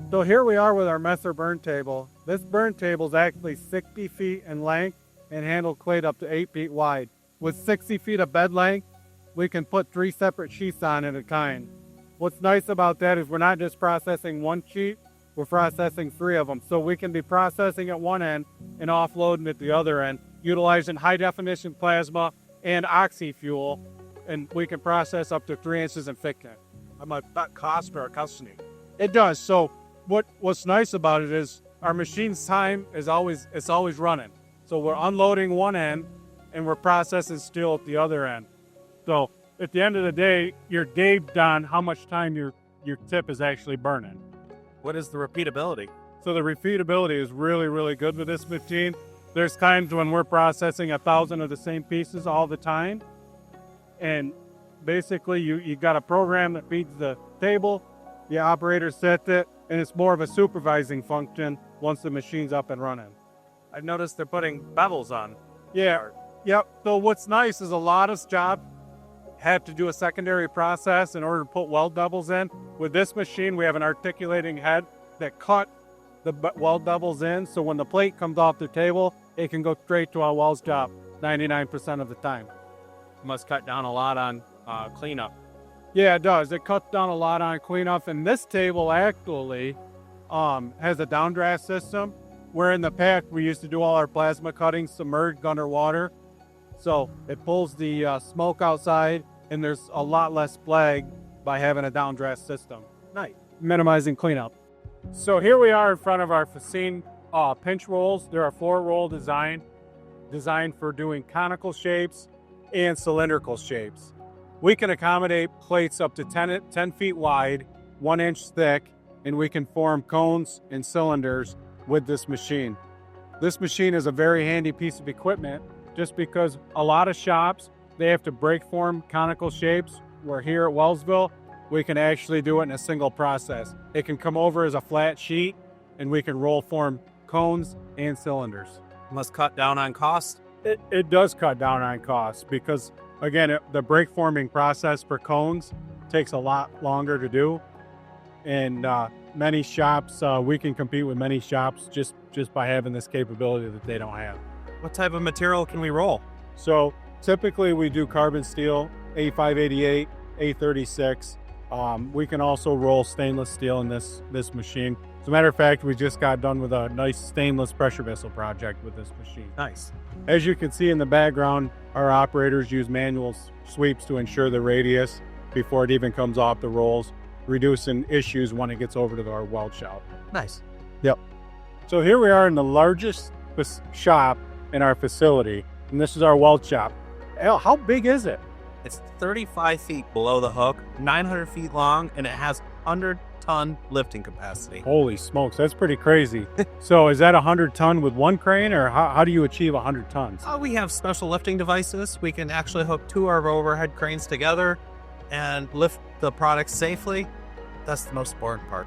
So here we are with our Messer burn table. This burn table is actually 60 feet in length and handle plate up to 8 feet wide. With 60 feet of bed length, we can put 3 separate sheets on at a time. What's nice about that is we're not just processing one sheet, we're processing 3 of them. So we can be processing at one end and offloading at the other end, utilizing high definition plasma and oxy fuel, and we can process up to 3 inches in thickness. How much that cost per custody? It does. So what's nice about it is our machine's time is always running. So we're unloading one end and we're processing steel at the other end. So at the end of the day, you're gauged on how much time your tip is actually burning. What is the repeatability? So the repeatability is really, really good with this machine. There's times when we're processing 1,000 of the same pieces all the time. And basically you got a program that feeds the table, the operator sets it, and it's more of a supervising function once the machine's up and running. I've noticed they're putting bevels on. Yeah, yep. So what's nice is a lot of jobs have to do a secondary process in order to put weld doubles in. With this machine, we have an articulating head that cut the weld doubles in, so when the plate comes off the table, it can go straight to our weld job 99% of the time. Must cut down a lot on cleanup. Yeah, it does. It cuts down a lot on cleanup, and this table actually has a downdraft system, where in the past we used to do all our plasma cutting submerged underwater. So it pulls the smoke outside, and there's a lot less flag by having a downdraft system. Nice. Minimizing cleanup. So here we are in front of our Facine pinch rolls. They're a 4-roll design designed for doing conical shapes and cylindrical shapes. We can accommodate plates up to 10 feet wide, 1 inch thick, and we can form cones and cylinders with this machine. This machine is a very handy piece of equipment just because a lot of shops, they have to break form conical shapes, where here at Wellsville, we can actually do it in a single process. It can come over as a flat sheet and we can roll form cones and cylinders. Must cut down on cost. It does cut down on costs because, again, the break forming process for cones takes a lot longer to do. And many shops, we can compete with many shops just by having this capability that they don't have. What type of material can we roll? So typically we do carbon steel, A588, A36. We can also roll stainless steel in this machine. As a matter of fact, we just got done with a nice stainless pressure vessel project with this machine. Nice. As you can see in the background, our operators use manual sweeps to ensure the radius before it even comes off the rolls, reducing issues when it gets over to our weld shop. Nice. Yep. So here we are in the largest shop in our facility, and this is our weld shop. How big is it? It's 35 feet below the hook, 900 feet long, and it has 100-ton lifting capacity. Holy smokes, that's pretty crazy. So is that 100 ton with one crane, or how do you achieve 100 tons? We have special lifting devices. We can actually hook 2 of our overhead cranes together and lift the product safely. That's the most important part.